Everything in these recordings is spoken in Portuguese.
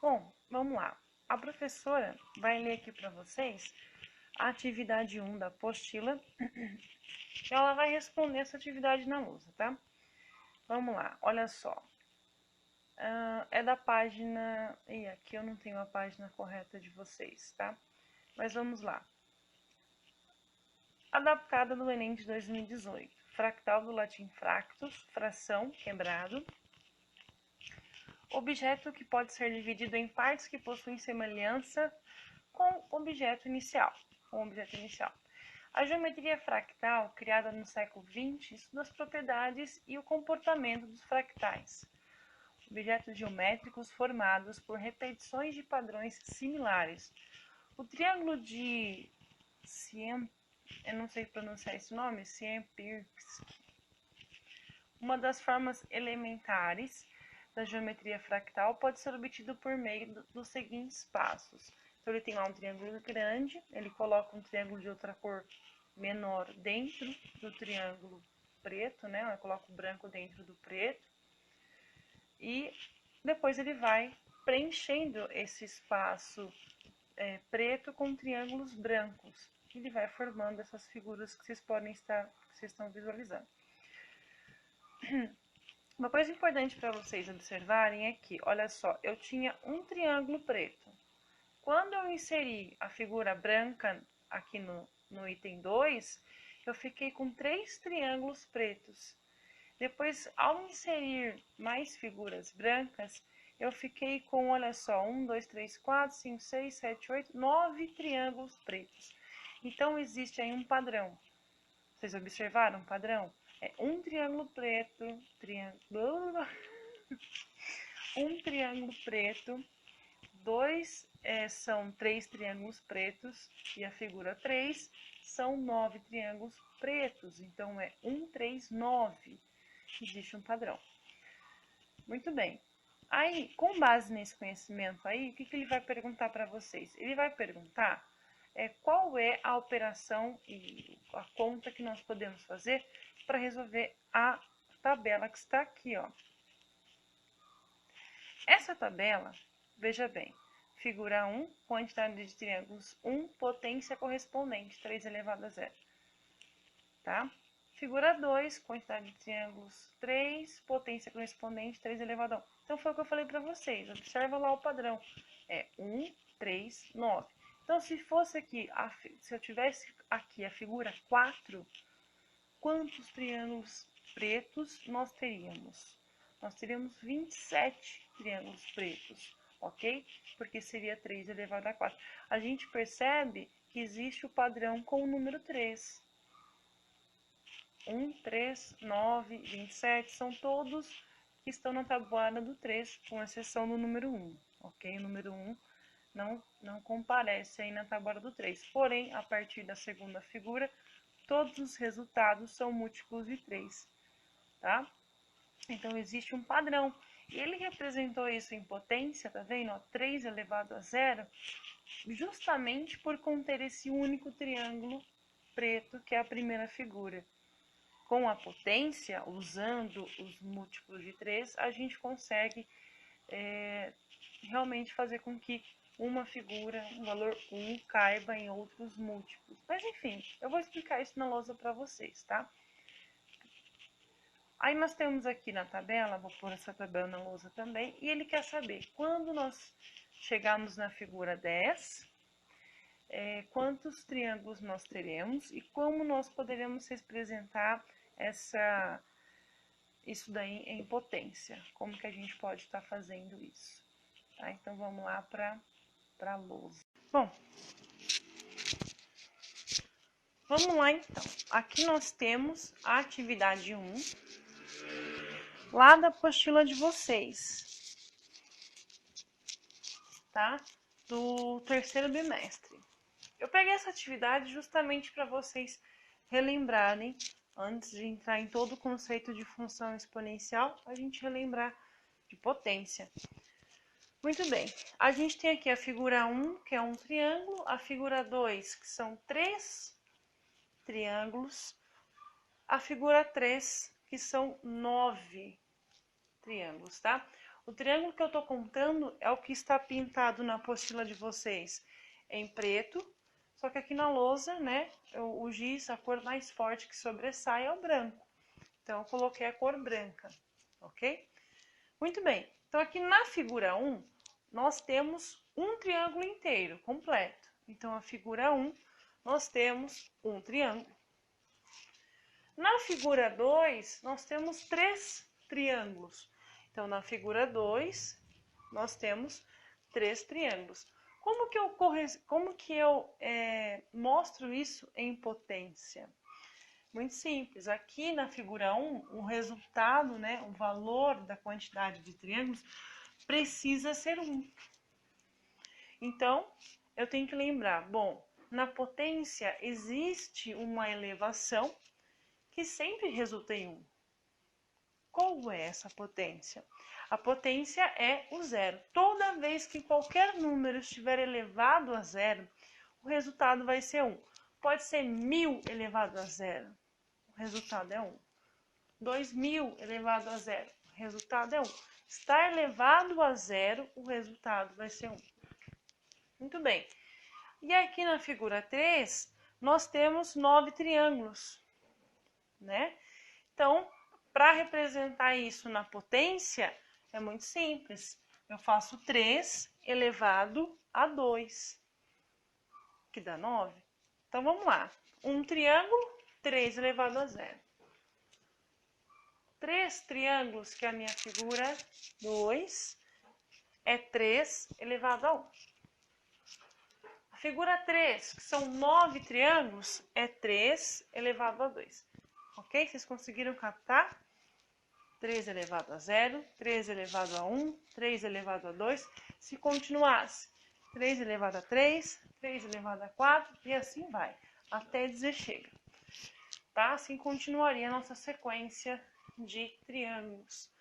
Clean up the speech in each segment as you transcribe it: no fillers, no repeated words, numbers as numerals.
Bom, vamos lá. A professora vai ler aqui para vocês a atividade 1 da apostila. Ela vai responder essa atividade na lousa, tá? Vamos lá, olha só. É da página... Ih, aqui eu não tenho a página correta de vocês, tá? Mas vamos lá. Adaptada do Enem de 2018. Fractal do latim fractus, fração, quebrado. Objeto que pode ser dividido em partes que possuem semelhança com o objeto inicial. A geometria fractal, criada no século XX, estuda as propriedades e o comportamento dos fractais, objetos geométricos formados por repetições de padrões similares. O triângulo de eu não sei pronunciar esse nome, Siempirsky, uma das formas elementares da geometria fractal, pode ser obtido por meio dos seguintes passos. Então, ele tem lá um triângulo grande, ele coloca um triângulo de outra cor menor dentro do triângulo preto, né? Ele coloca o branco dentro do preto. E depois ele vai preenchendo esse espaço preto com triângulos brancos. Ele vai formando essas figuras que vocês estão visualizando. Uma coisa importante para vocês observarem é que, olha só, eu tinha um triângulo preto. Quando eu inseri a figura branca aqui no item 2, eu fiquei com 3 triângulos pretos. Depois, ao inserir mais figuras brancas, eu fiquei com, olha só, 1, 2, 3, 4, 5, 6, 7, 8, 9 triângulos pretos. Então, existe aí um padrão. Vocês observaram um padrão? É um triângulo preto, um triângulo preto, são 3 triângulos pretos e a figura 3 são 9 triângulos pretos. Então, é 1, 3, 9. Existe um padrão. Muito bem. Aí, com base nesse conhecimento aí, o que ele vai perguntar para vocês? Ele vai perguntar qual é a operação e a conta que nós podemos fazer para resolver a tabela que está aqui, ó. Essa tabela, veja bem, figura 1, quantidade de triângulos 1, potência correspondente, 3 elevado a 0. Tá? Figura 2, quantidade de triângulos 3, potência correspondente, 3 elevado a 1. Então, foi o que eu falei para vocês. Observa lá o padrão. É 1, 3, 9. Então, se fosse aqui, se eu tivesse aqui a figura 4, quantos triângulos pretos nós teríamos? Nós teríamos 27 triângulos pretos, ok? Porque seria 3 elevado a 4. A gente percebe que existe o padrão com o número 3. 1, 3, 9, 27, são todos que estão na tabuada do 3, com exceção do número 1, ok? O número 1 não comparece aí na tabuada do 3. Porém, a partir da segunda figura, todos os resultados são múltiplos de 3, tá? Então, existe um padrão. E ele representou isso em potência, tá vendo? 3 elevado a 0, justamente por conter esse único triângulo preto, que é a primeira figura. Com a potência, usando os múltiplos de 3, a gente consegue realmente fazer com que uma figura, um valor 1, caiba em outros múltiplos. Mas, enfim, eu vou explicar isso na lousa para vocês, tá? Aí nós temos aqui na tabela, vou pôr essa tabela na lousa também, e ele quer saber, quando nós chegarmos na figura 10, quantos triângulos nós teremos e como nós poderemos representar isso daí em potência. Como que a gente pode estar fazendo isso? Tá? Então, vamos lá para a lousa. Bom, vamos lá então. Aqui nós temos a atividade 1, lá da apostila de vocês, tá? Do terceiro bimestre. Eu peguei essa atividade justamente para vocês relembrarem, antes de entrar em todo o conceito de função exponencial, a gente relembrar de potência. Muito bem, a gente tem aqui a figura 1, que é um triângulo, a figura 2, que são 3 triângulos, a figura 3, que são 9 triângulos, tá? O triângulo que eu estou contando é o que está pintado na apostila de vocês em preto, só que aqui na lousa, né, o giz, a cor mais forte que sobressai é o branco. Então, eu coloquei a cor branca, ok? Muito bem. Então, aqui na figura 1, nós temos um triângulo inteiro, completo. Então, a figura 1, nós temos um triângulo. Na figura 2, nós temos 3 triângulos. Então, na figura 2, nós temos 3 triângulos. Como que eu mostro isso em potência? Muito simples. Aqui na figura 1, o resultado, né, o valor da quantidade de triângulos precisa ser 1. Então, eu tenho que lembrar, bom, na potência existe uma elevação que sempre resulta em 1. Qual é essa potência? A potência é o zero. Toda vez que qualquer número estiver elevado a zero, o resultado vai ser 1. Pode ser 1000 elevado a zero, o resultado é 1. 2000 elevado a zero, o resultado é 1. Estar elevado a zero, o resultado vai ser 1. Muito bem. E aqui na figura 3, nós temos 9 triângulos, né? Então, para representar isso na potência, é muito simples. Eu faço 3 elevado a 2, que dá 9. Então, vamos lá. Um triângulo, 3 elevado a 0. 3 triângulos, que é a minha figura 2, é 3 elevado a 1. A figura 3, que são 9 triângulos, é 3 elevado a 2. Ok? Vocês conseguiram captar? 3 elevado a 0, 3 elevado a 1, 3 elevado a 2. Se continuasse, 3 elevado a 3, 3 elevado a 4 e assim vai, até dizer chega. Tá? Assim continuaria a nossa sequência de triângulos.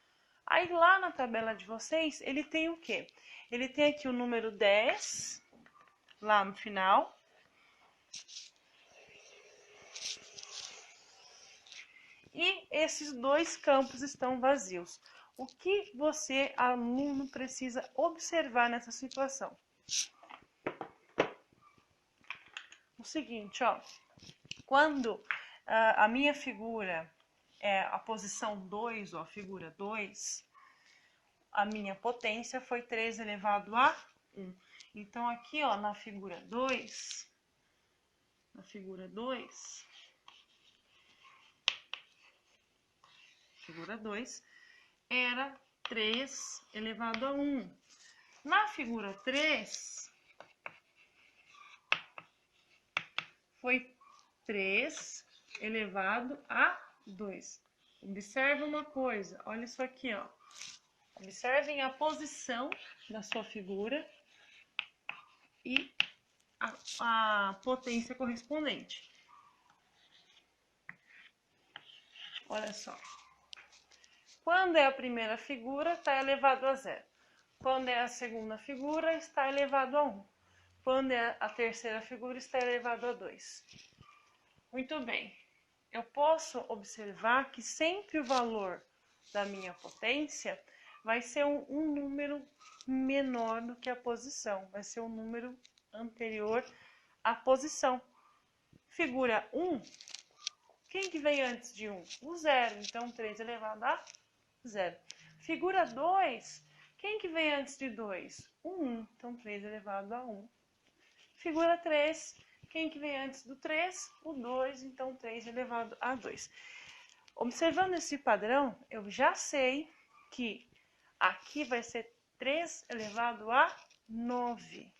Aí lá na tabela de vocês, ele tem o quê? Ele tem aqui o número 10, lá no final. E esses dois campos estão vazios. O que você, aluno, precisa observar nessa situação? O seguinte, ó, quando a minha figura é a posição 2, ó, a figura 2, a minha potência foi 3 elevado a 1. Então, aqui, ó, na figura 2, figura 2 era 3 elevado a 1. Na figura 3, foi 3 elevado a 2. Observe uma coisa, olha isso aqui, ó. Observem a posição da sua figura e a potência correspondente. Olha só. Quando é a primeira figura, está elevado a 0. Quando é a segunda figura, está elevado a 1. Quando é a terceira figura, está elevado a 2. Muito bem. Eu posso observar que sempre o valor da minha potência vai ser um número menor do que a posição. Vai ser um número anterior à posição. Figura 1, quem que vem antes de 1? O 0. Então, 3 elevado a 0. Figura 2, quem que vem antes de 2? O 1. Então, 3 elevado a 1. Figura 3, quem que vem antes do 3? O 2. Então, 3 elevado a 2. Observando esse padrão, eu já sei que aqui vai ser 3 elevado a 9.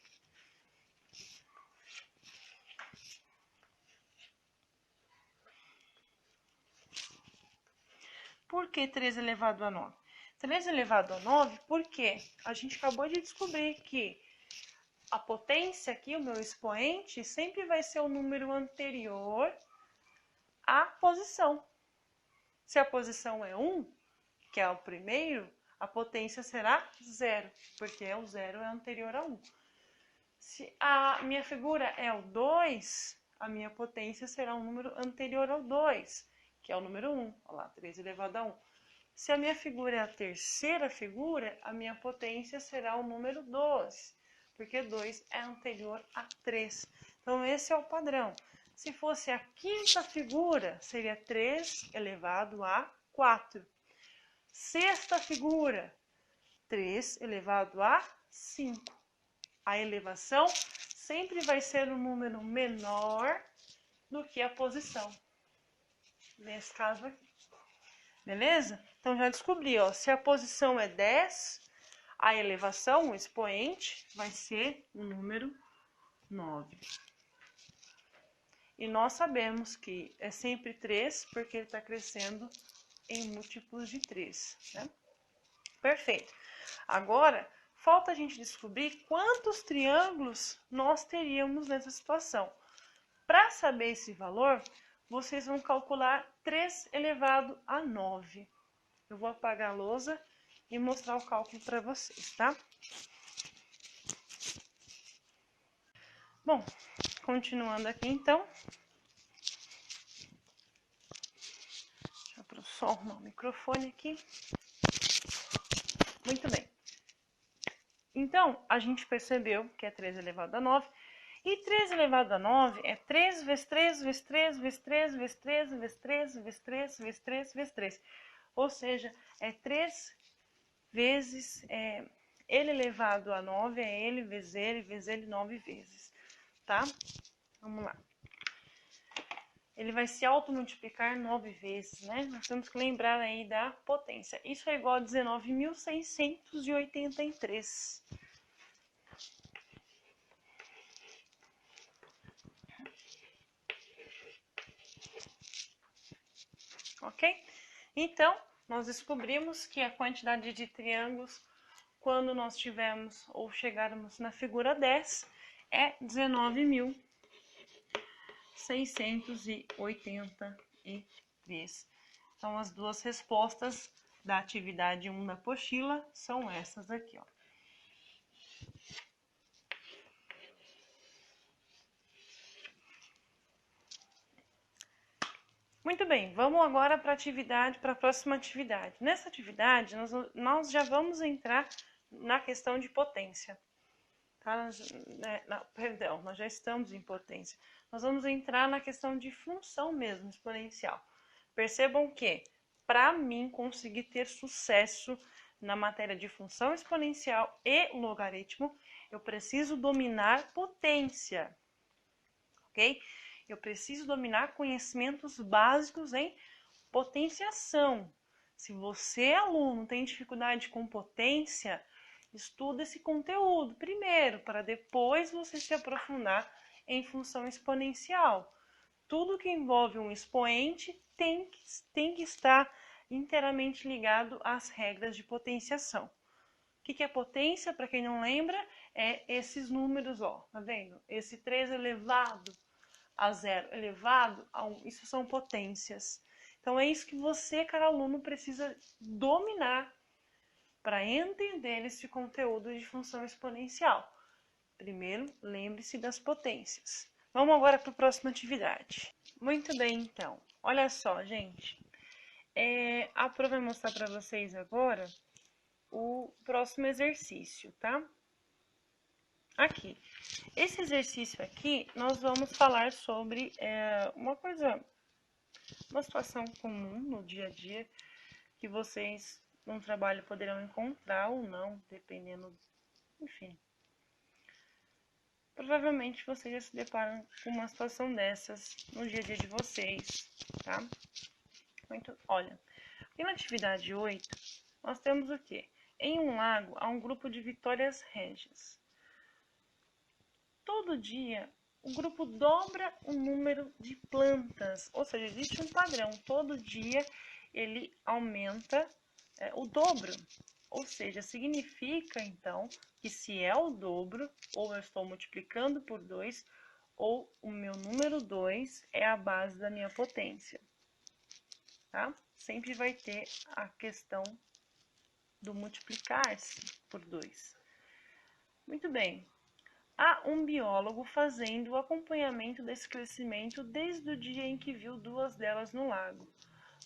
Por que 3 elevado a 9? 3 elevado a 9 porque a gente acabou de descobrir que a potência aqui, o meu expoente, sempre vai ser o número anterior à posição. Se a posição é 1, que é o primeiro, a potência será 0, porque o 0 é anterior a 1. Se a minha figura é o 2, a minha potência será um número anterior ao 2, que é o número 1. Olha lá, 3 elevado a 1. Se a minha figura é a terceira figura, a minha potência será o número 12, porque 2 é anterior a 3. Então, esse é o padrão. Se fosse a quinta figura, seria 3 elevado a 4. Sexta figura, 3 elevado a 5. A elevação sempre vai ser um número menor do que a posição. Nesse caso aqui. Beleza? Então, já descobri, ó, se a posição é 10, a elevação, o expoente, vai ser o número 9. E nós sabemos que é sempre 3, porque ele está crescendo em múltiplos de 3, né? Perfeito. Agora, falta a gente descobrir quantos triângulos nós teríamos nessa situação. Para saber esse valor, vocês vão calcular 3 elevado a 9. Eu vou apagar a lousa e mostrar o cálculo para vocês, tá? Bom, continuando aqui então. Deixa eu só arrumar o microfone aqui. Muito bem. Então, a gente percebeu que é 3 elevado a 9. E 3 elevado a 9 é 3 vezes 3, vezes 3, vezes 3, vezes 3, vezes 3, vezes 3, vezes 3, vezes 3. Ou seja, é 3 vezes ele elevado a 9, é ele vezes ele 9 vezes, tá? Vamos lá. Ele vai se automultiplicar 9 vezes, né? Nós temos que lembrar aí da potência. Isso é igual a 19.683. Ok? Então, nós descobrimos que a quantidade de triângulos, quando nós tivermos ou chegarmos na figura 10, é 19.683. Então, as duas respostas da atividade 1 da apostila são essas aqui, ó. Muito bem, vamos agora para a próxima atividade. Nessa atividade, nós já vamos entrar na questão de potência. Tá? Perdão, nós já estamos em potência. Nós vamos entrar na questão de função mesmo, exponencial. Percebam que, para mim conseguir ter sucesso na matéria de função exponencial e logaritmo, eu preciso dominar potência, ok? Eu preciso dominar conhecimentos básicos em potenciação. Se você, aluno, tem dificuldade com potência, estuda esse conteúdo primeiro, para depois você se aprofundar em função exponencial. Tudo que envolve um expoente tem que estar inteiramente ligado às regras de potenciação. O que é potência? Para quem não lembra, é esses números, ó, tá vendo? Esse 3 elevado a 0 elevado a 1, isso são potências. Então, é isso que você, cara aluno, precisa dominar para entender esse conteúdo de função exponencial. Primeiro, lembre-se das potências. Vamos agora para a próxima atividade. Muito bem, então. Olha só, gente. A Pro vai mostrar para vocês agora o próximo exercício, tá? Aqui. Esse exercício aqui, nós vamos falar sobre uma situação comum no dia a dia que vocês no trabalho poderão encontrar ou não, dependendo, enfim. Provavelmente vocês já se deparam com uma situação dessas no dia a dia de vocês, tá? Olha, aqui na atividade 8, nós temos o quê? Em um lago, há um grupo de vitórias régias. Todo dia, o grupo dobra o número de plantas, ou seja, existe um padrão. Todo dia ele aumenta o dobro, ou seja, significa então que se é o dobro, ou eu estou multiplicando por 2, ou o meu número 2 é a base da minha potência, tá? Sempre vai ter a questão do multiplicar-se por 2. Muito bem. Há um biólogo fazendo o acompanhamento desse crescimento desde o dia em que viu duas delas no lago.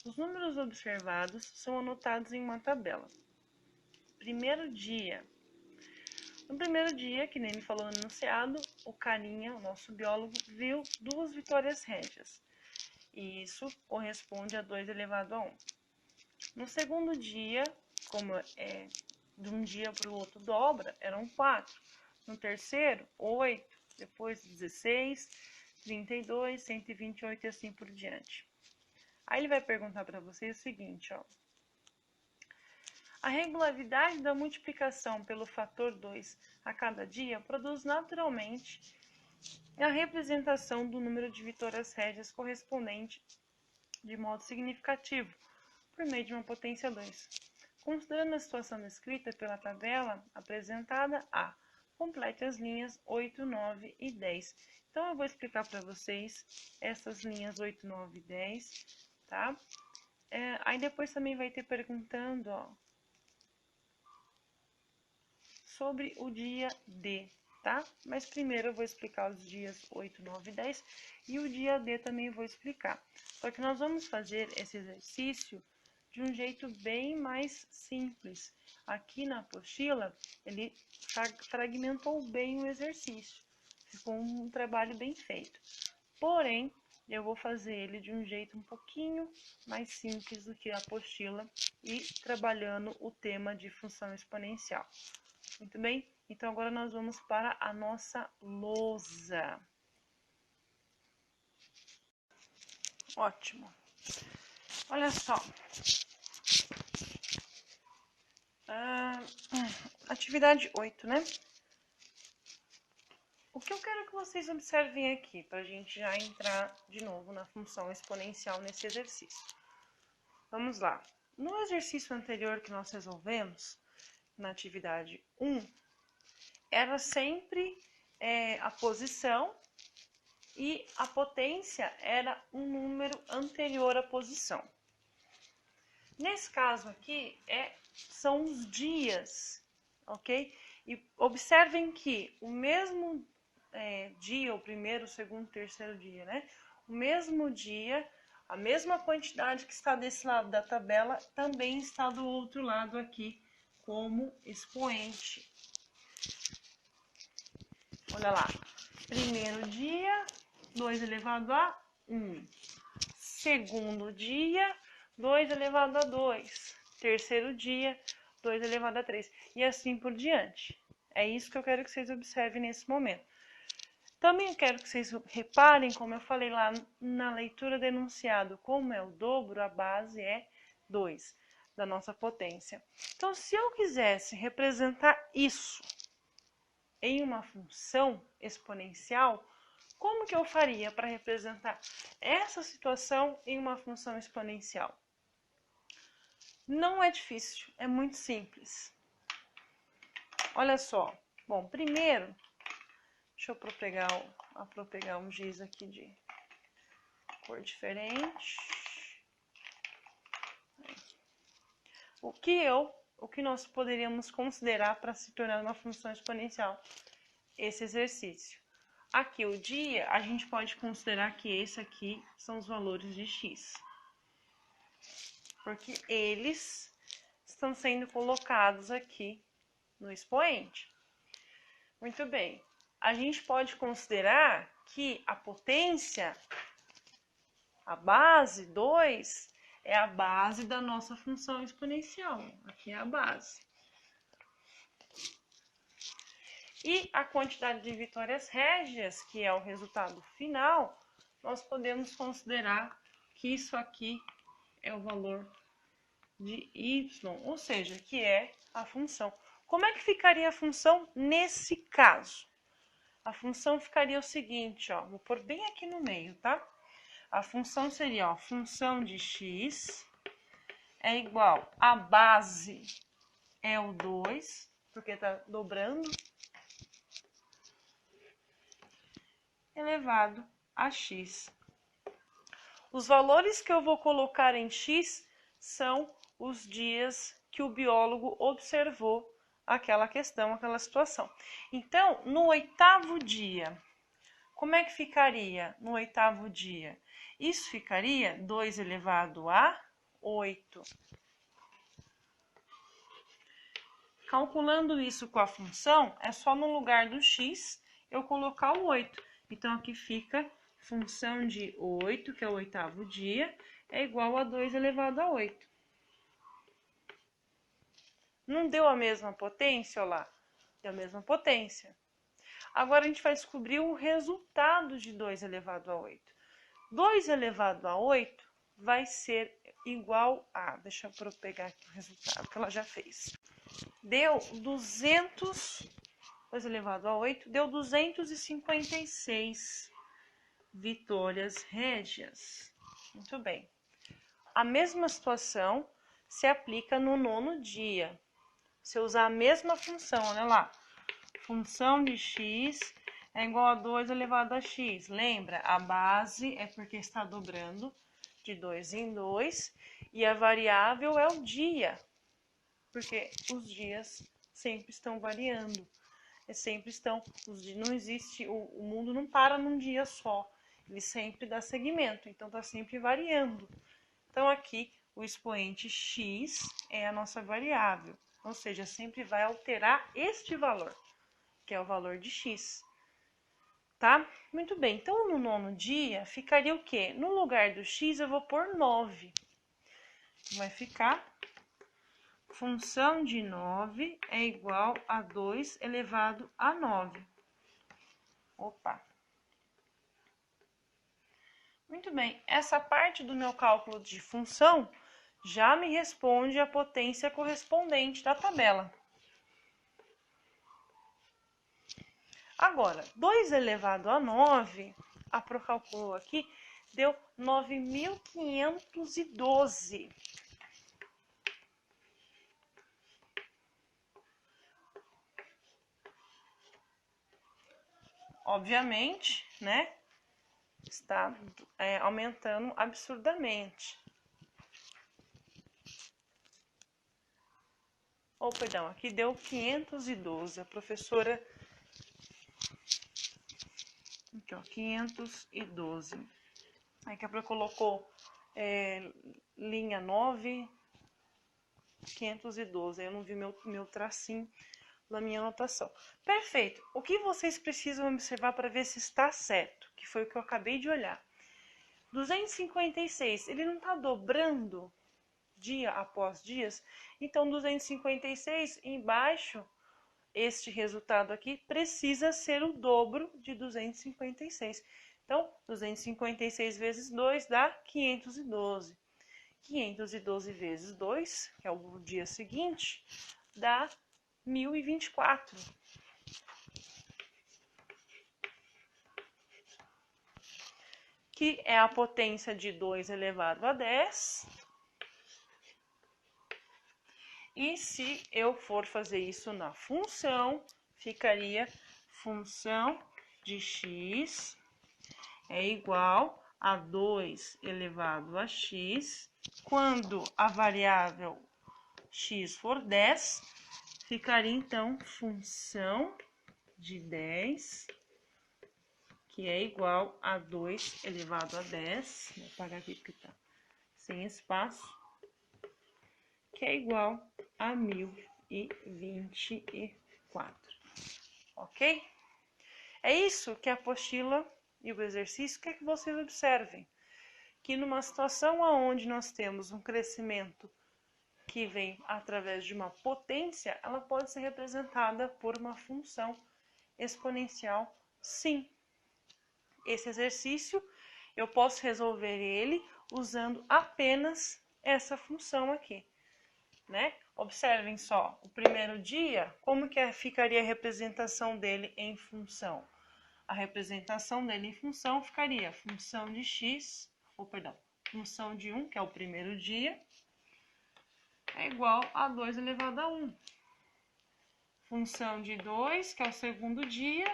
Os números observados são anotados em uma tabela. Primeiro dia. No primeiro dia, que nem ele falou no enunciado, o carinha, o nosso biólogo, viu 2 vitórias régias. E isso corresponde a 2 elevado a 1. No segundo dia, como de um dia para o outro dobra, eram 4. No terceiro, 8. Depois 16, 32, 128 e assim por diante. Aí ele vai perguntar para vocês o seguinte, ó. A regularidade da multiplicação pelo fator 2 a cada dia produz naturalmente a representação do número de vitórias régias correspondente de modo significativo, por meio de uma potência 2. Considerando a situação descrita pela tabela apresentada, complete as linhas 8, 9 e 10. Então, eu vou explicar para vocês essas linhas 8, 9 e 10, tá? Aí depois também vai ter perguntando, ó, sobre o dia D, tá? Mas primeiro eu vou explicar os dias 8, 9 e 10 e o dia D também vou explicar. Só que nós vamos fazer esse exercício de um jeito bem mais simples. Aqui na apostila, ele fragmentou bem o exercício. Ficou um trabalho bem feito. Porém, eu vou fazer ele de um jeito um pouquinho mais simples do que a apostila e trabalhando o tema de função exponencial. Muito bem? Então, agora nós vamos para a nossa lousa. Ótimo. Olha só. Atividade 8, né? O que eu quero que vocês observem aqui, para a gente já entrar de novo na função exponencial nesse exercício. Vamos lá. No exercício anterior que nós resolvemos, na atividade 1, era sempre a posição e a potência era um número anterior à posição. Nesse caso aqui, são os dias, ok? E observem que o mesmo dia, o primeiro, o segundo, o terceiro dia, né? O mesmo dia, a mesma quantidade que está desse lado da tabela, também está do outro lado aqui, como expoente. Olha lá. Primeiro dia, 2 elevado a 1. Segundo dia, 2 elevado a 2. Terceiro dia, 2 elevado a 3. E assim por diante. É isso que eu quero que vocês observem nesse momento. Também quero que vocês reparem, como eu falei lá na leitura do enunciado, como é o dobro, a base é 2 da nossa potência. Então, se eu quisesse representar isso em uma função exponencial, como que eu faria para representar essa situação em uma função exponencial? Não é difícil, é muito simples. Olha só. Bom, primeiro, deixa eu pegar um giz aqui de cor diferente. O que nós poderíamos considerar para se tornar uma função exponencial? Esse exercício. Aqui o dia, a gente pode considerar que esse aqui são os valores de x. Porque eles estão sendo colocados aqui no expoente. Muito bem. A gente pode considerar que a potência, a base 2, é a base da nossa função exponencial. Aqui é a base. E a quantidade de vitórias régias, que é o resultado final, nós podemos considerar que isso aqui é o valor de y, ou seja, que é a função. Como é que ficaria a função nesse caso? A função ficaria o seguinte, ó, vou pôr bem aqui no meio, tá? A função seria, ó, função de x é igual a base é o 2, porque está dobrando, elevado a x. Os valores que eu vou colocar em x são os dias que o biólogo observou aquela questão, aquela situação. Então, no 8º dia, como é que ficaria no 8º dia? Isso ficaria 2 elevado a 8. Calculando isso com a função, é só no lugar do x eu colocar o 8. Então, aqui fica função de 8, que é o 8º dia, é igual a 2 elevado a 8. Não deu a mesma potência, olha lá? Deu a mesma potência. Agora, a gente vai descobrir o resultado de 2 elevado a 8. 2 elevado a 8 vai ser igual a... Deixa eu pegar aqui o resultado que ela já fez. Deu 200... 2 elevado a 8 deu 256 vitórias régias. Muito bem. A mesma situação se aplica no 9º dia. Se eu usar a mesma função, olha lá. Função de x é igual a 2 elevado a x. Lembra? A base é porque está dobrando de 2 em 2. E a variável é o dia. Porque os dias sempre estão variando. Não existe, o mundo não para num dia só, ele sempre dá segmento, então está sempre variando. Então aqui o expoente x é a nossa variável, ou seja, sempre vai alterar este valor, que é o valor de x, tá? Muito bem, então no 9º dia ficaria o quê? No lugar do x eu vou pôr 9, vai ficar... Função de 9 é igual a 2 elevado a 9. Opa! Muito bem, essa parte do meu cálculo de função já me responde a potência correspondente da tabela. Agora, 2 elevado a 9, a Pro calculou aqui, deu 9.512. Obviamente, né, está aumentando absurdamente. Oh, perdão, aqui deu 512. A professora... Aqui, ó, 512. Aí que a Pro colocou linha 9, 512. Aí eu não vi meu tracinho na minha anotação. Perfeito. O que vocês precisam observar para ver se está certo? Que foi o que eu acabei de olhar. 256, ele não está dobrando dia após dias? Então, 256 embaixo, este resultado aqui precisa ser o dobro de 256. Então, 256 vezes 2 dá 512. 512 vezes 2, que é o dia seguinte, dá 1024. Que é a potência de 2 elevado a 10. E se eu for fazer isso na função, ficaria função de x é igual a 2 elevado a x. Quando a variável x for 10, ficaria então função de 10, que é igual a 2 elevado a 10. Vou apagar aqui porque está sem espaço. Que é igual a 1024. Ok? É isso que a apostila e o exercício quer que vocês observem. Que numa situação onde nós temos um crescimento que vem através de uma potência, ela pode ser representada por uma função exponencial, sim. Esse exercício eu posso resolver ele usando apenas essa função aqui, né? Observem só, o primeiro dia, como que ficaria a representação dele em função? A representação dele em função ficaria função de x, função de 1, que é o primeiro dia, é igual a 2 elevado a 1. Função de 2, que é o segundo dia,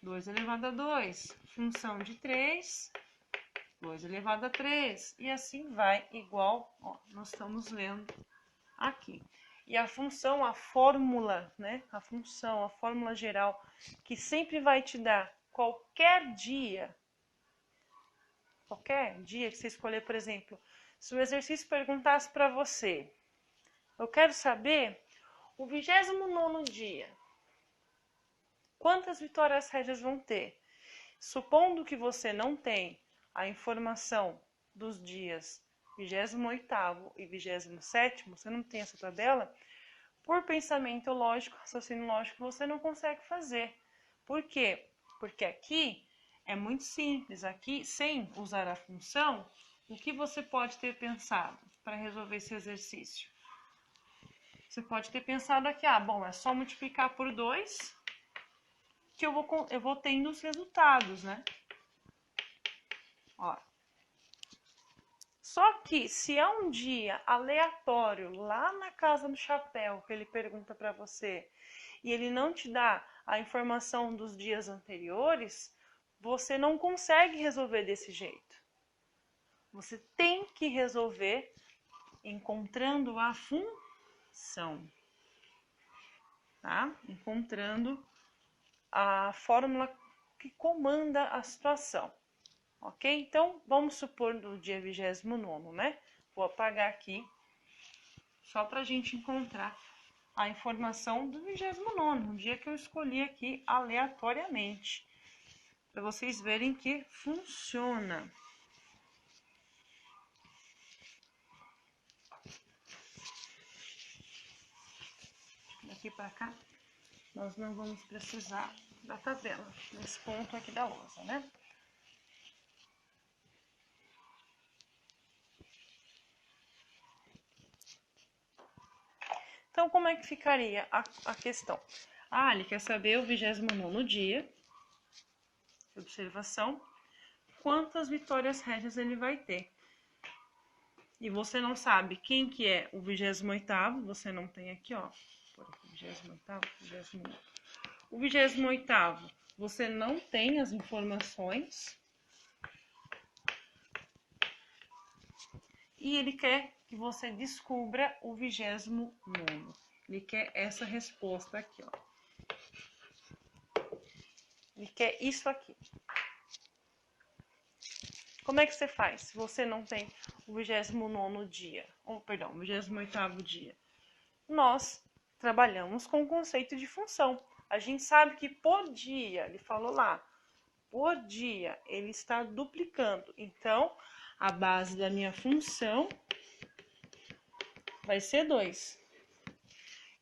2 elevado a 2. Função de 3, 2 elevado a 3. E assim vai, igual, ó, nós estamos vendo aqui. E a função, a fórmula, né? A fórmula geral, que sempre vai te dar qualquer dia que você escolher, por exemplo, Se o exercício perguntasse para você, eu quero saber o 29º dia, quantas vitórias régias vão ter? Supondo que você não tem a informação dos dias 28º e 27º, você não tem essa tabela, por pensamento lógico, raciocínio lógico, você não consegue fazer. Por quê? Porque aqui é muito simples. Aqui, sem usar a função, o que você pode ter pensado para resolver esse exercício? Você pode ter pensado aqui, bom, é só multiplicar por 2 que eu vou tendo os resultados, né? Ó. Só que se é um dia aleatório lá na casa do chapéu que ele pergunta para você e ele não te dá a informação dos dias anteriores, você não consegue resolver desse jeito. Você tem que resolver encontrando a função, tá? Encontrando a fórmula que comanda a situação. Ok? Então, vamos supor no dia 29º, né? Vou apagar aqui, só para a gente encontrar a informação do 29º, um dia que eu escolhi aqui aleatoriamente, para vocês verem que funciona. Daqui para cá, nós não vamos precisar da tabela, nesse ponto aqui da lousa, né? Então, como é que ficaria a questão? Ele quer saber o 29º dia, observação, quantas vitórias régias ele vai ter. E você não sabe quem que é o 28º, você não tem aqui, ó, 28º, 29º. O 28º, você não tem as informações. E ele quer que você descubra o 29º. Ele quer essa resposta aqui, ó. Ele quer isso aqui. Como é que você faz se você não tem o 29º dia? O 28º dia. Nós trabalhamos com o conceito de função. A gente sabe que por dia, ele falou lá, por dia ele está duplicando. Então, a base da minha função vai ser 2.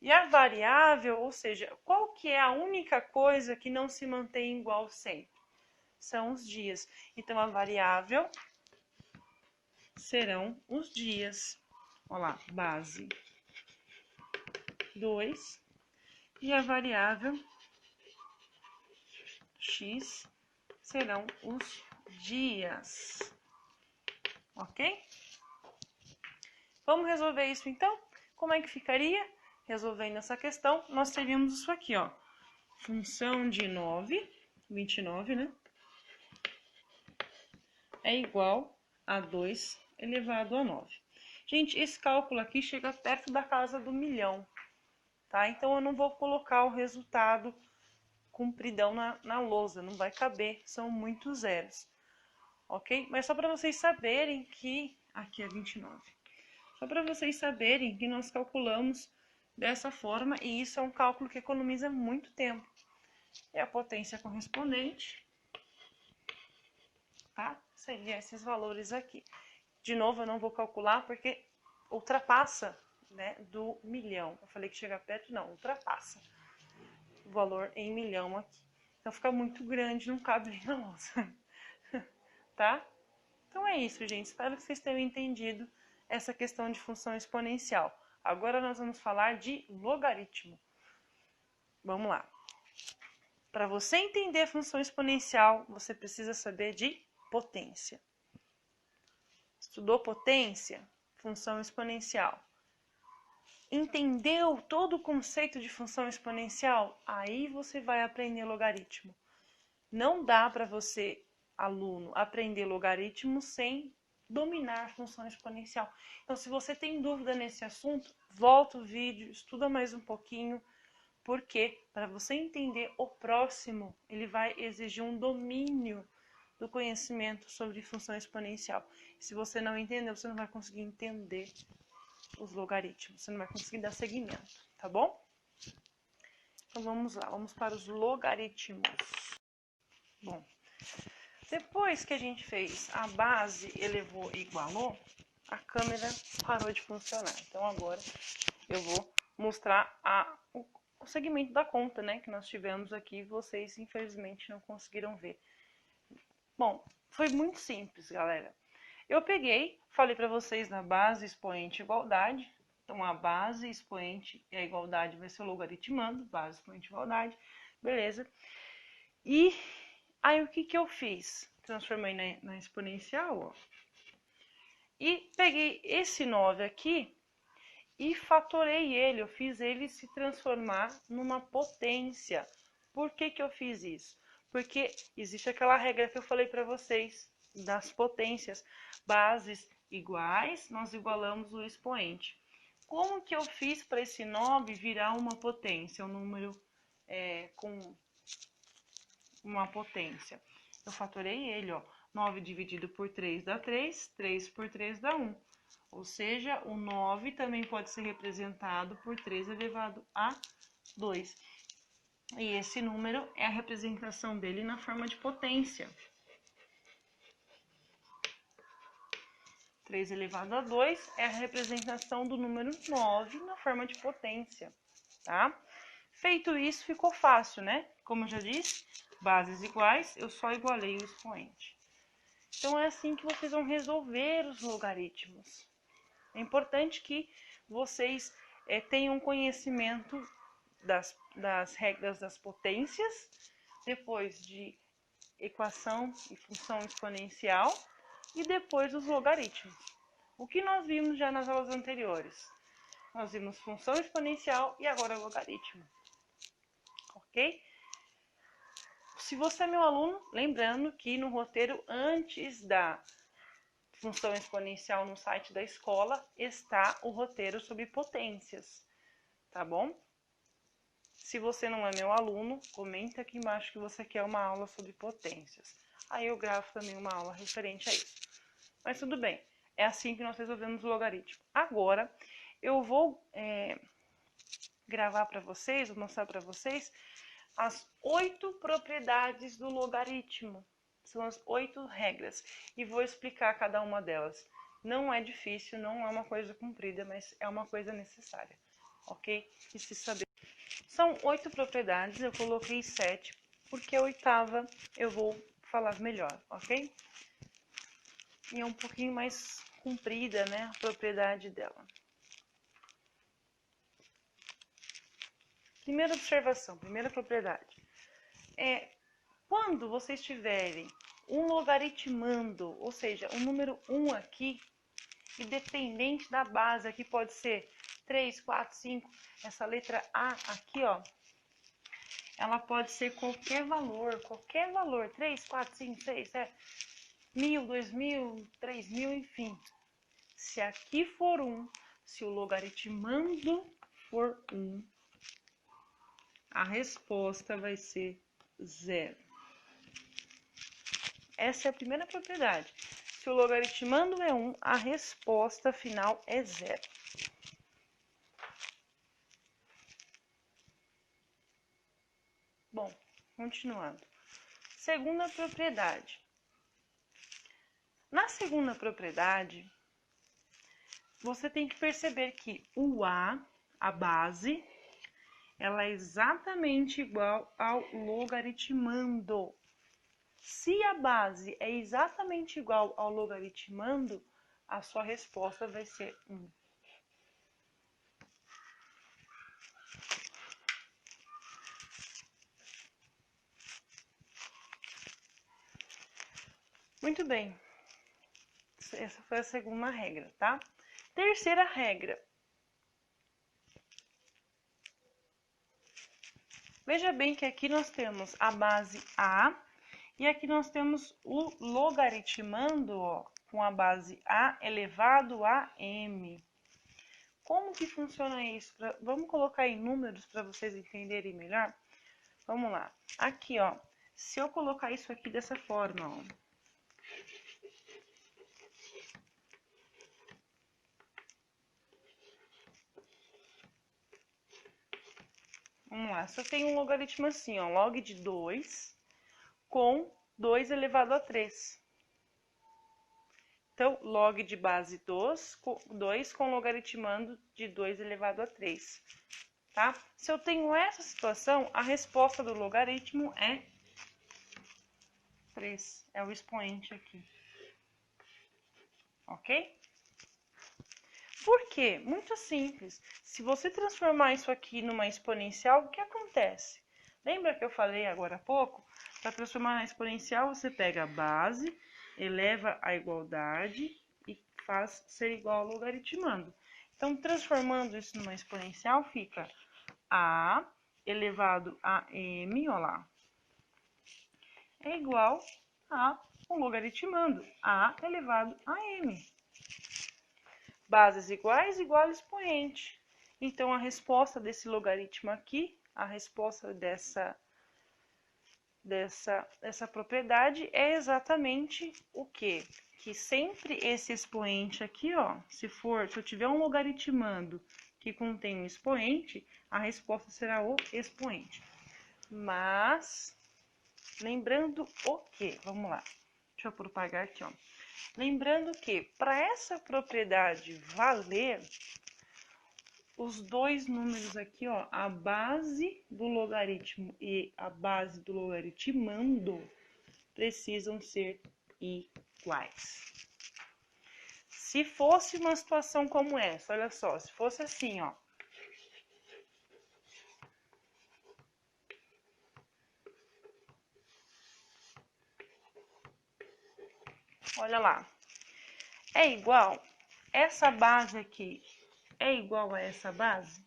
E a variável, ou seja, qual que é a única coisa que não se mantém igual sempre? São os dias. Então, a variável serão os dias. Olha lá, base 2. E a variável x serão os dias. Ok? Vamos resolver isso então? Como é que ficaria? Resolvendo essa questão, nós teríamos isso aqui, ó. Função de 29, né? É igual a 2 elevado a 9. Gente, esse cálculo aqui chega perto da casa do milhão, tá? Então, eu não vou colocar o resultado compridão na lousa, não vai caber, são muitos zeros, ok? Mas só para vocês saberem que... Aqui é 29. Só para vocês saberem que nós calculamos dessa forma, e isso é um cálculo que economiza muito tempo. É a potência correspondente, tá? Seria esses valores aqui. De novo, eu não vou calcular porque ultrapassa, né, do milhão. Eu falei que chega perto, não, ultrapassa o valor em milhão aqui. Então fica muito grande, não cabe nem na lousa, tá? Então é isso, gente. Espero que vocês tenham entendido essa questão de função exponencial. Agora nós vamos falar de logaritmo. Vamos lá. Para você entender função exponencial, você precisa saber de potência. Estudou potência? Função exponencial. Entendeu todo o conceito de função exponencial? Aí você vai aprender logaritmo. Não dá para você, aluno, aprender logaritmo sem dominar a função exponencial. Então, se você tem dúvida nesse assunto, volta o vídeo, estuda mais um pouquinho, porque para você entender o próximo, ele vai exigir um domínio do conhecimento sobre função exponencial. Se você não entender, você não vai conseguir entender os logaritmos, você não vai conseguir dar seguimento, tá bom? Então vamos lá, vamos para os logaritmos. Bom, depois que a gente fez a base, elevou e igualou, a câmera parou de funcionar. Então agora eu vou mostrar o segmento da conta, né, que nós tivemos aqui, vocês infelizmente não conseguiram ver. Bom, foi muito simples, galera. Eu peguei, falei para vocês na base, expoente e igualdade. Então, a base, expoente e a igualdade vai ser o logaritmando, base, expoente e igualdade, beleza. E aí, o que eu fiz? Transformei na exponencial, ó. E peguei esse 9 aqui e fatorei ele, eu fiz ele se transformar numa potência. Por que eu fiz isso? Porque existe aquela regra que eu falei para vocês, das potências. Bases iguais, nós igualamos o expoente. Como que eu fiz para esse 9 virar uma potência, um número com uma potência? Eu fatorei ele, ó. 9 dividido por 3 dá 3, 3 por 3 dá 1. Ou seja, o 9 também pode ser representado por 3 elevado a 2. E esse número é a representação dele na forma de potência. 3 elevado a 2 é a representação do número 9 na forma de potência, tá? Feito isso, ficou fácil, né? Como eu já disse, bases iguais, eu só igualei o expoente. Então, é assim que vocês vão resolver os logaritmos. É importante que vocês tenham conhecimento das regras das potências, depois de equação e função exponencial e depois os logaritmos. O que nós vimos já nas aulas anteriores? Nós vimos função exponencial e agora logaritmo. Ok? Se você é meu aluno, lembrando que no roteiro antes da função exponencial no site da escola está o roteiro sobre potências, tá bom? Se você não é meu aluno, comenta aqui embaixo que você quer uma aula sobre potências. Aí eu gravo também uma aula referente a isso. Mas tudo bem, é assim que nós resolvemos o logaritmo. Agora, eu vou gravar para vocês, vou mostrar para vocês as 8 propriedades do logaritmo. São as 8 regras e vou explicar cada uma delas. Não é difícil, não é uma coisa comprida, mas é uma coisa necessária, ok? E se saber. São 8 propriedades, eu coloquei 7, porque a 8ª eu vou falar melhor, ok? E é um pouquinho mais comprida, né, a propriedade dela. Primeira observação, primeira propriedade. Quando vocês tiverem um logaritmando, ou seja, o número 1 aqui, independente da base, aqui pode ser 3, 4, 5, essa letra A aqui, ó, ela pode ser qualquer valor, 3, 4, 5, 6, 1.000, 2.000, 3.000, enfim. Se aqui for 1, se o logaritmando for 1, a resposta vai ser 0. Essa é a primeira propriedade. Se o logaritmando é 1, a resposta final é 0. Bom, continuando. Segunda propriedade. Na segunda propriedade, você tem que perceber que o a base, ela é exatamente igual ao logaritmando. Se a base é exatamente igual ao logaritmando, a sua resposta vai ser 1. Muito bem. Essa foi a segunda regra, tá? Terceira regra. Veja bem que aqui nós temos a base A e aqui nós temos o logaritmando, ó, com a base A elevado a M. Como que funciona isso? Vamos colocar em números para vocês entenderem melhor? Vamos lá. Aqui, ó, se eu colocar isso aqui dessa forma, ó, Vamos lá, se eu tenho um logaritmo assim, ó, log de 2 com 2 elevado a 3. Então, log de base 2 com logaritmando de 2 elevado a 3. Tá? Se eu tenho essa situação, a resposta do logaritmo é 3. É o expoente aqui. Ok? Por quê? Muito simples. Se você transformar isso aqui numa exponencial, o que acontece? Lembra que eu falei agora há pouco? Para transformar na exponencial, você pega a base, eleva a igualdade e faz ser igual ao logaritmando. Então, transformando isso numa exponencial, fica a elevado a m, ó lá, é igual a um logaritmando, a elevado a m. Bases iguais igual a expoente. Então, a resposta desse logaritmo aqui, a resposta dessa propriedade é exatamente o quê? Que sempre esse expoente aqui, ó, se eu tiver um logaritmando que contém um expoente, a resposta será o expoente. Mas, lembrando o quê? Vamos lá. Deixa eu propagar aqui, ó. Lembrando que, para essa propriedade valer, os dois números aqui, ó, a base do logaritmo e a base do logaritmando precisam ser iguais. Se fosse uma situação como essa, olha só, se fosse assim, ó. Olha lá. É igual, essa base aqui é igual a essa base?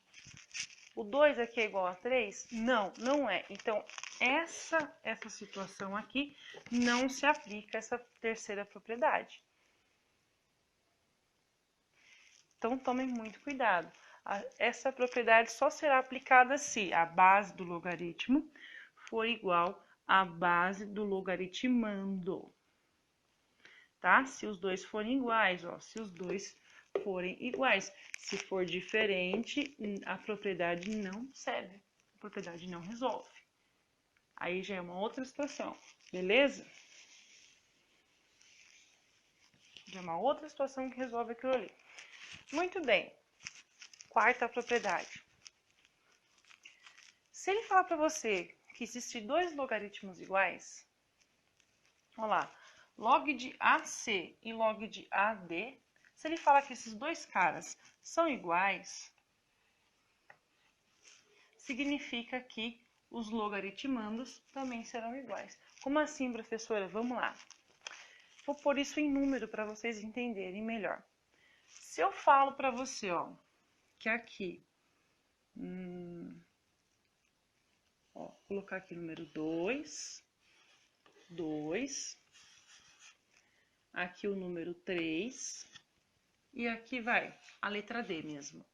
O 2 aqui é igual a 3? Não, não é. Então, essa situação aqui não se aplica a essa terceira propriedade. Então, tomem muito cuidado. Essa propriedade só será aplicada se a base do logaritmo for igual à base do logaritmando. Tá? Se os dois forem iguais, ó, se os dois forem iguais. Se for diferente, a propriedade não serve, a propriedade não resolve. Aí já é uma outra situação, beleza? Já é uma outra situação que resolve aquilo ali. Muito bem. Quarta propriedade. Se ele falar para você que existem dois logaritmos iguais, olha lá, log de AC e log de AD, se ele falar que esses dois caras são iguais, significa que os logaritmandos também serão iguais. Como assim, professora? Vamos lá. Vou pôr isso em número para vocês entenderem melhor. Se eu falo para você, ó, que aqui, ó, vou colocar aqui número 2, aqui o número 3, e aqui vai a letra D mesmo.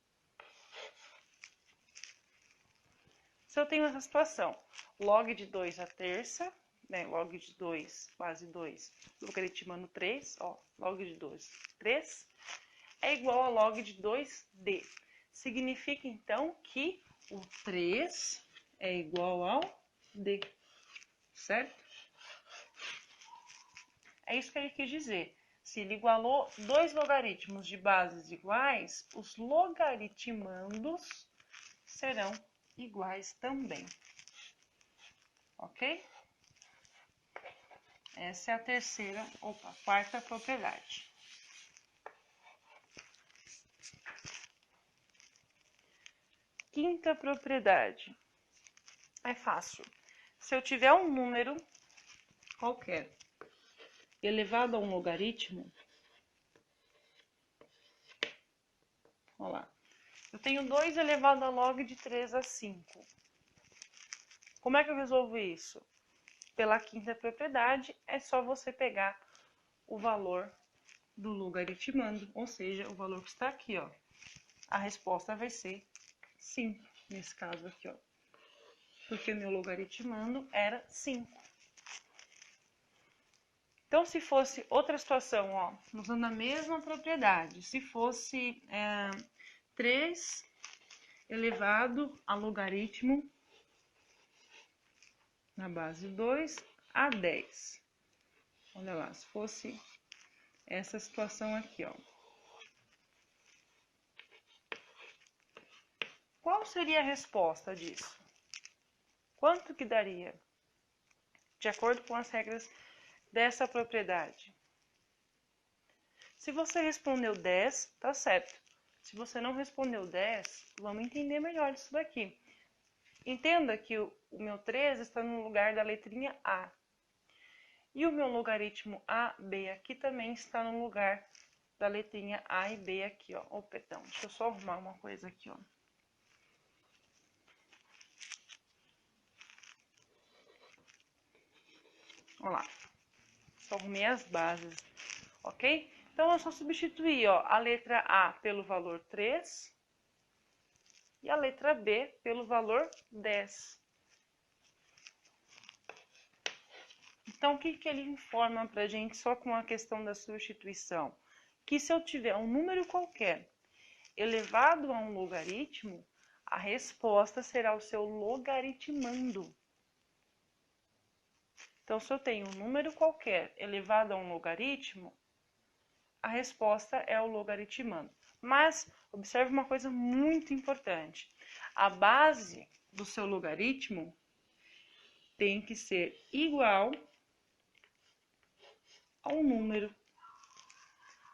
Se eu tenho essa situação, log de 2 a terça, né, log de 2, base 2, logaritmando 3, ó, log de 2, 3, é igual a log de 2D. Significa, então, que o 3 é igual ao D, certo? É isso que ele quis dizer. Se ele igualou dois logaritmos de bases iguais, os logaritmandos serão iguais também. Ok? Essa é a quarta propriedade. Quinta propriedade. É fácil. Se eu tiver um número qualquer elevado a um logaritmo, olha lá, eu tenho 2 elevado a log de 3 a 5. Como é que eu resolvo isso? Pela quinta propriedade, é só você pegar o valor do logaritmando, ou seja, o valor que está aqui, ó. A resposta vai ser 5, nesse caso aqui, ó. Porque o meu logaritmando era 5. Então, se fosse outra situação, ó, usando a mesma propriedade, se fosse 3 elevado a logaritmo na base 2 a 10. Olha lá, se fosse essa situação aqui, ó. Qual seria a resposta disso? Quanto que daria? De acordo com as regras dessa propriedade. Se você respondeu 10, tá certo. Se você não respondeu 10, vamos entender melhor isso daqui. Entenda que o meu 3 está no lugar da letrinha A. E o meu logaritmo AB aqui também está no lugar da letrinha A e B aqui, ó. Oh, perdão, deixa eu só arrumar uma coisa aqui, ó. Olha lá. Só arrumei as bases, ok? Então, é só substituir, ó, a letra A pelo valor 3 e a letra B pelo valor 10. Então, o que ele informa para a gente só com a questão da substituição? Que se eu tiver um número qualquer elevado a um logaritmo, a resposta será o seu logaritmando. Então, se eu tenho um número qualquer elevado a um logaritmo, a resposta é o logaritmando. Mas, observe uma coisa muito importante. A base do seu logaritmo tem que ser igual ao número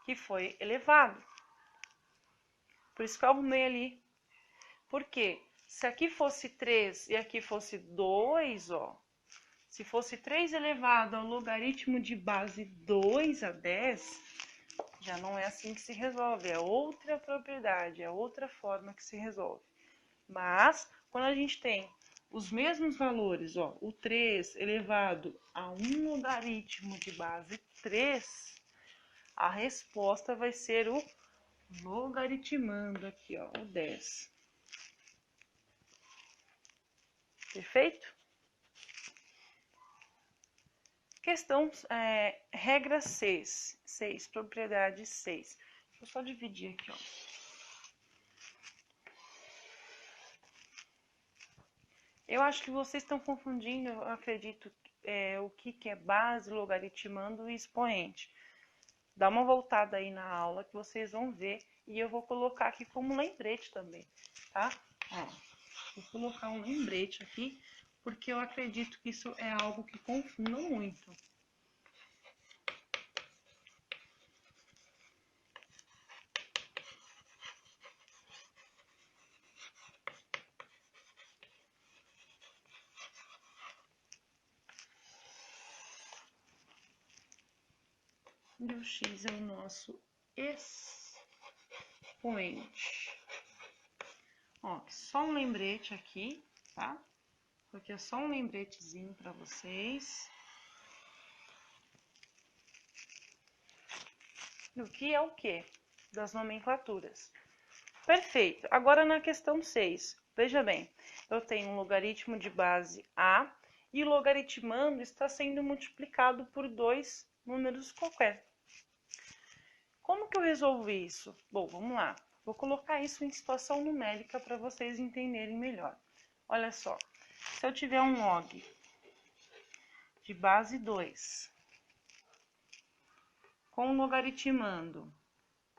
que foi elevado. Por isso que eu arrumei ali. Porque se aqui fosse 3 e aqui fosse 2, ó. Se fosse 3 elevado ao logaritmo de base 2 a 10, já não é assim que se resolve. É outra propriedade, é outra forma que se resolve. Mas, quando a gente tem os mesmos valores, ó, o 3 elevado a um logaritmo de base 3, a resposta vai ser o logaritmando aqui, ó, o 10. Perfeito? Questão, regra 6, propriedade 6. Deixa eu só dividir aqui, ó. Eu acho que vocês estão confundindo, eu acredito, o que é base, logaritmando e expoente. Dá uma voltada aí na aula que vocês vão ver e eu vou colocar aqui como lembrete também, tá? Ó, vou colocar um lembrete aqui, porque eu acredito que isso é algo que confunda muito. E o x é o nosso expoente. Ó, só um lembrete aqui, tá? Porque é só um lembretezinho para vocês. Do que é o quê? Das nomenclaturas. Perfeito. Agora na questão 6. Veja bem, eu tenho um logaritmo de base A e o logaritmando está sendo multiplicado por 2 números qualquer. Como que eu resolvo isso? Bom, vamos lá. Vou colocar isso em situação numérica para vocês entenderem melhor. Olha só, se eu tiver um log de base 2 com logaritmando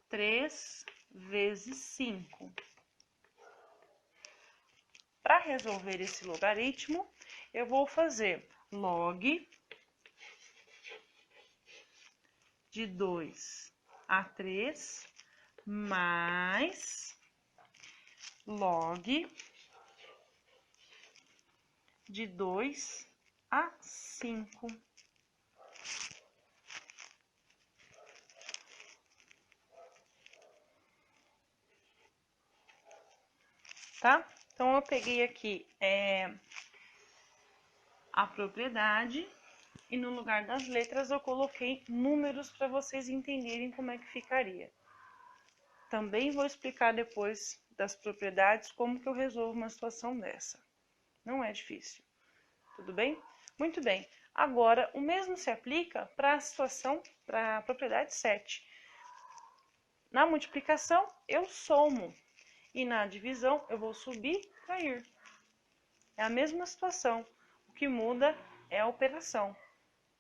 3 vezes 5. Para resolver esse logaritmo, eu vou fazer log de 2 a 3 mais log de 2 a 5. Tá? Então, eu peguei aqui a propriedade e no lugar das letras eu coloquei números para vocês entenderem como é que ficaria. Também vou explicar depois das propriedades como que eu resolvo uma situação dessa. Não é difícil. Tudo bem? Muito bem. Agora, o mesmo se aplica para a situação, para a propriedade 7. Na multiplicação, eu somo. E na divisão, eu vou subir e cair. É a mesma situação. O que muda é a operação.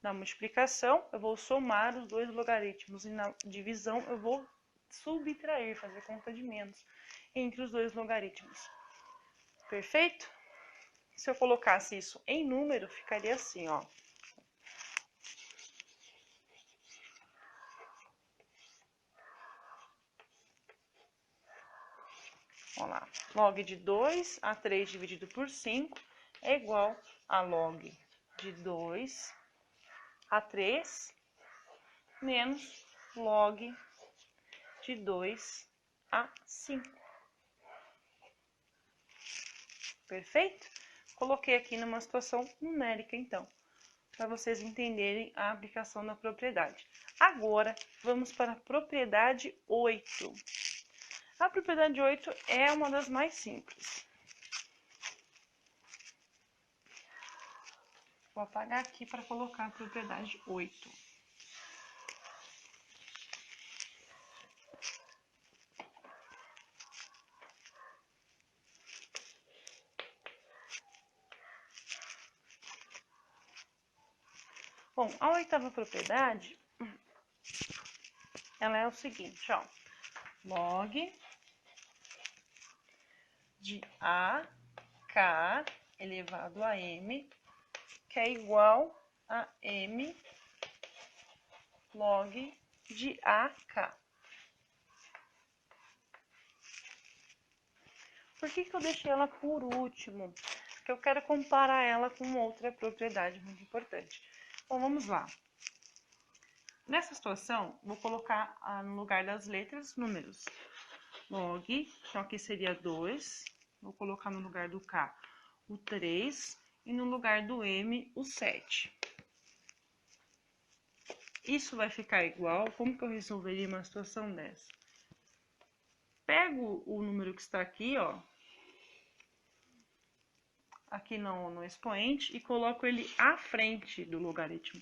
Na multiplicação, eu vou somar os dois logaritmos e na divisão eu vou subtrair, fazer conta de menos entre os dois logaritmos. Perfeito? Se eu colocasse isso em número, ficaria assim, ó. Vamos lá. Log de 2 a 3 dividido por 5 é igual a log de 2 a 3 menos log de 2 a 5. Perfeito? Coloquei aqui numa situação numérica, então, para vocês entenderem a aplicação da propriedade. Agora, vamos para a propriedade 8. A propriedade 8 é uma das mais simples. Vou apagar aqui para colocar a propriedade 8. Bom, a oitava propriedade, ela é o seguinte, ó. Log de AK elevado a M, que é igual a M log de AK. Por que eu deixei ela por último? Porque eu quero comparar ela com outra propriedade muito importante. Bom, vamos lá. Nessa situação, vou colocar no lugar das letras números. Log, então aqui seria 2, vou colocar no lugar do K o 3 e no lugar do M o 7. Isso vai ficar igual, como que eu resolveria uma situação dessa? Pego o número que está aqui, ó, aqui no expoente e coloco ele à frente do logaritmo.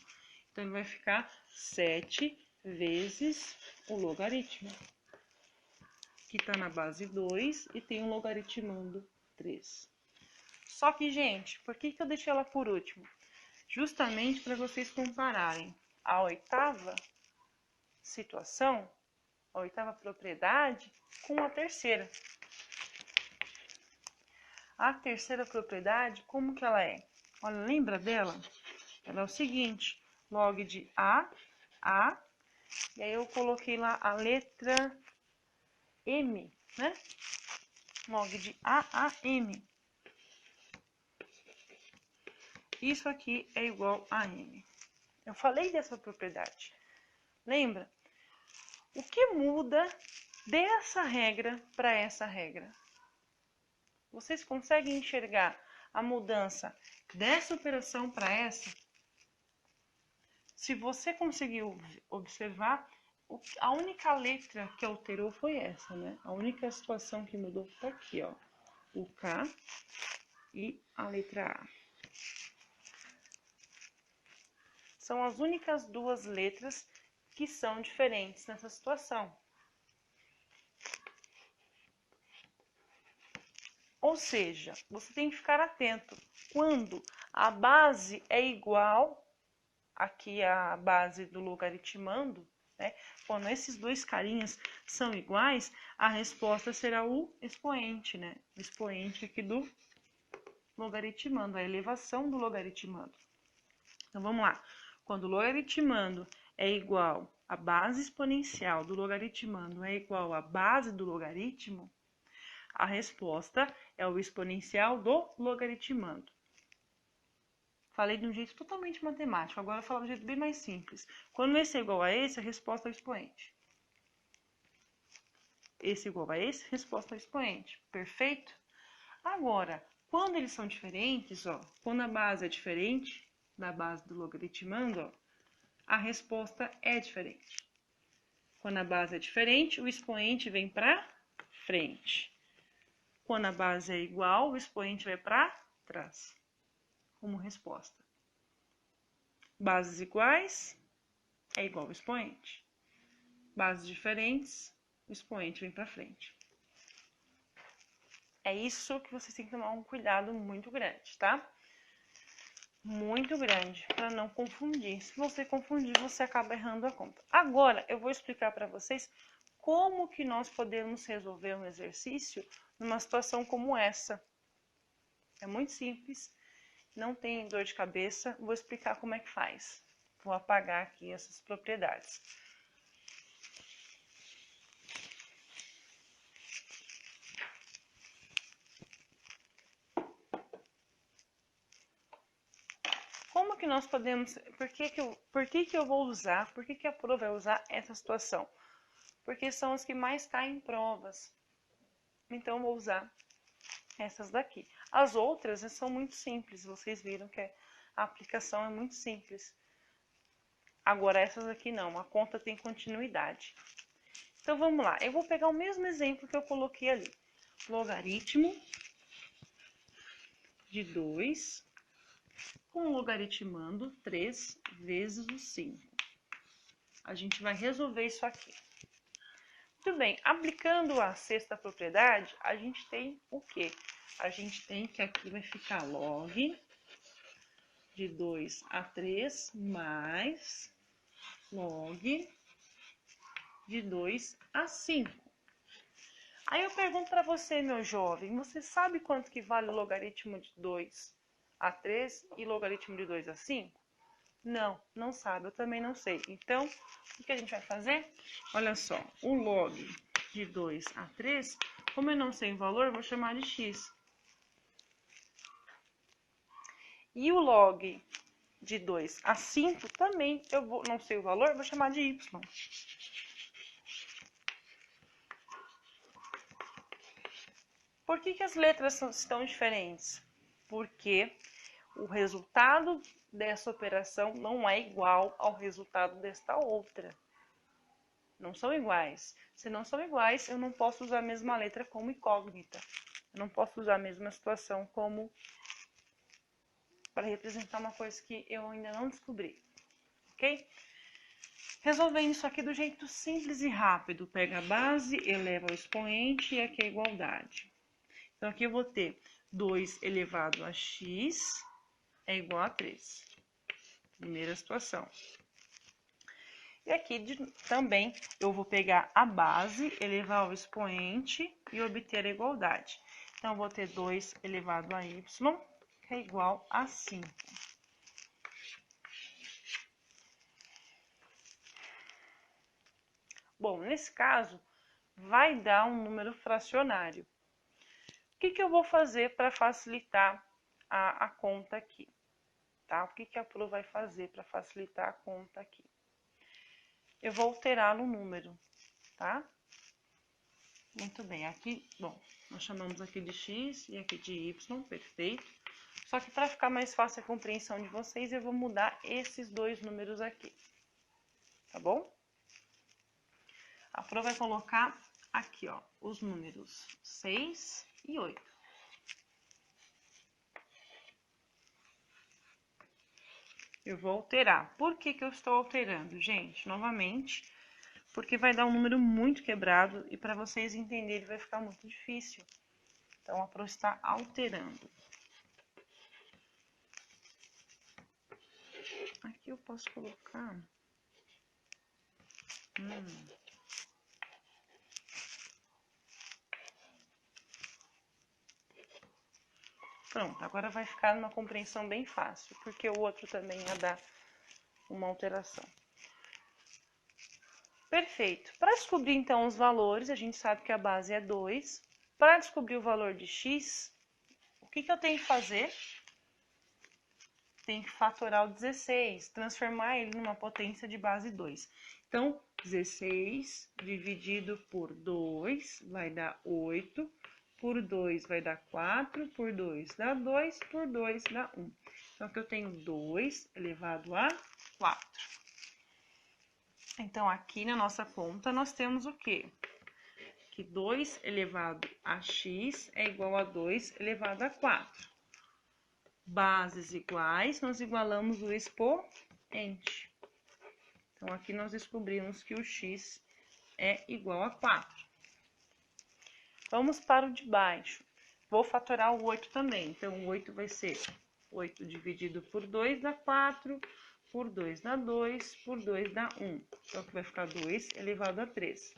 Então, ele vai ficar 7 vezes o logaritmo, que está na base 2 e tem um logaritmando 3. Só que, gente, por que eu deixei ela por último? Justamente para vocês compararem a oitava situação, a oitava propriedade, com a terceira. A terceira propriedade, como que ela é? Olha, lembra dela? Ela é o seguinte, log de A, e aí eu coloquei lá a letra M, né? Log de A, M. Isso aqui é igual a M. Eu falei dessa propriedade. Lembra? O que muda dessa regra para essa regra? Vocês conseguem enxergar a mudança dessa operação para essa? Se você conseguiu observar, a única letra que alterou foi essa, né? A única situação que mudou está aqui, ó. O K e a letra A. São as únicas duas letras que são diferentes nessa situação. Ou seja, você tem que ficar atento. Quando a base é igual, aqui a base do logaritmando, né? Quando esses dois carinhas são iguais, a resposta será o expoente, né? O expoente aqui do logaritmando, a elevação do logaritmando. Então, vamos lá. Quando o logaritmando é igual à base exponencial do logaritmando é igual à base do logaritmo, a resposta é o exponencial do logaritmando. Falei de um jeito totalmente matemático, agora eu vou falar de um jeito bem mais simples. Quando esse é igual a esse, a resposta é o expoente. Esse é igual a esse, resposta é o expoente. Perfeito? Agora, quando eles são diferentes, ó, quando a base é diferente da base do logaritmando, ó, a resposta é diferente. Quando a base é diferente, o expoente vem para frente. Quando a base é igual, o expoente vai para trás, como resposta. Bases iguais é igual ao expoente. Bases diferentes, o expoente vem para frente. É isso que vocês têm que tomar um cuidado muito grande, tá? muito grande, para não confundir. Se você confundir, você acaba errando a conta. Agora, eu vou explicar para vocês como que nós podemos resolver um exercício numa situação como essa. É muito simples, não tem dor de cabeça. Vou explicar como é que faz. Vou apagar aqui essas propriedades. Como que nós podemos... Por que eu vou usar? Por que a prova vai usar essa situação? Porque são as que mais caem em provas. Então, eu vou usar essas daqui. As outras são muito simples. Vocês viram que a aplicação é muito simples. Agora, essas aqui não. A conta tem continuidade. Então, vamos lá. Eu vou pegar o mesmo exemplo que eu coloquei ali. Logaritmo de 2 com logaritmando 3 vezes o 5. A gente vai resolver isso aqui. Muito bem, aplicando a sexta propriedade, a gente tem o quê? A gente tem que aqui vai ficar log de 2 a 3 mais log de 2 a 5. Aí eu pergunto para você, meu jovem, você sabe quanto que vale o logaritmo de 2 a 3 e logaritmo de 2 a 5? Não, não sabe, eu também não sei. Então, o que a gente vai fazer? Olha só, o log de 2 a 3, como eu não sei o valor, eu vou chamar de x. E o log de 2 a 5 também, não sei o valor, vou chamar de y. Por que as letras estão diferentes? Porque o resultado dessa operação não é igual ao resultado desta outra. Não são iguais. Se não são iguais, eu não posso usar a mesma letra como incógnita. Eu não posso usar a mesma situação como para representar uma coisa que eu ainda não descobri. Ok? Resolvendo isso aqui do jeito simples e rápido. Pega a base, eleva o expoente e aqui a igualdade. Então, aqui eu vou ter 2 elevado a x é igual a 3. Primeira situação. E aqui também eu vou pegar a base, elevar ao expoente e obter a igualdade. Então, eu vou ter 2 elevado a y, que é igual a 5. Bom, nesse caso, vai dar um número fracionário. O que eu vou fazer para facilitar a conta aqui? Tá? O que a prova vai fazer para facilitar a conta aqui? Eu vou alterar no número, tá? Muito bem, aqui, bom, nós chamamos aqui de x e aqui de y, perfeito. Só que para ficar mais fácil a compreensão de vocês, eu vou mudar esses dois números aqui, tá bom? A prova vai colocar aqui, ó, os números 6 e 8. Eu vou alterar. Por que eu estou alterando, gente? Novamente, porque vai dar um número muito quebrado e para vocês entenderem vai ficar muito difícil. Então, a prova está alterando. Aqui eu posso colocar... Pronto, agora vai ficar numa compreensão bem fácil, porque o outro também ia dar uma alteração. Perfeito. Para descobrir, então, os valores, a gente sabe que a base é 2. Para descobrir o valor de x, o que eu tenho que fazer? Tem que fatorar o 16, transformar ele numa potência de base 2. Então, 16 dividido por 2 vai dar 8. Por 2 vai dar 4, por 2 dá 2, por 2 dá 1. Então, aqui eu tenho 2 elevado a 4. Então, aqui na nossa conta, nós temos o quê? Que 2 elevado a x é igual a 2 elevado a 4. Bases iguais, nós igualamos o expoente. Então, aqui nós descobrimos que o x é igual a 4. Vamos para o de baixo. Vou fatorar o 8 também. Então, o 8 vai ser 8 dividido por 2 dá 4, por 2 dá 2, por 2 dá 1. Então, aqui vai ficar 2 elevado a 3.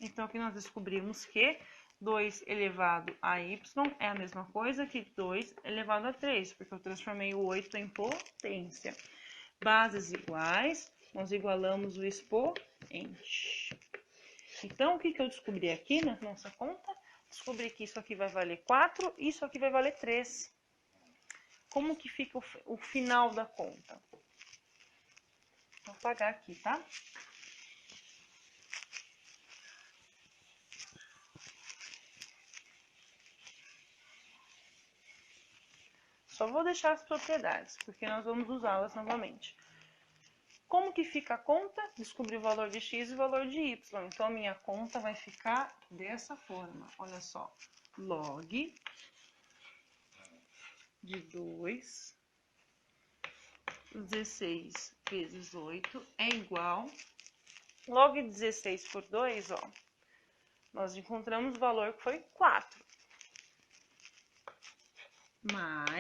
Então, aqui nós descobrimos que 2 elevado a y é a mesma coisa que 2 elevado a 3, porque eu transformei o 8 em potência. Bases iguais, nós igualamos o expoente. Então, o que eu descobri aqui na nossa conta? Descobri que isso aqui vai valer 4 e isso aqui vai valer 3. Como que fica o final da conta? Vou apagar aqui, tá? Só vou deixar as propriedades, porque nós vamos usá-las novamente. Como que fica a conta? Descobri o valor de x e o valor de y. Então, a minha conta vai ficar dessa forma. Olha só. Log de 2, 16 vezes 8 é igual... Log de 16 por 2, ó. Nós encontramos o valor que foi 4. Mais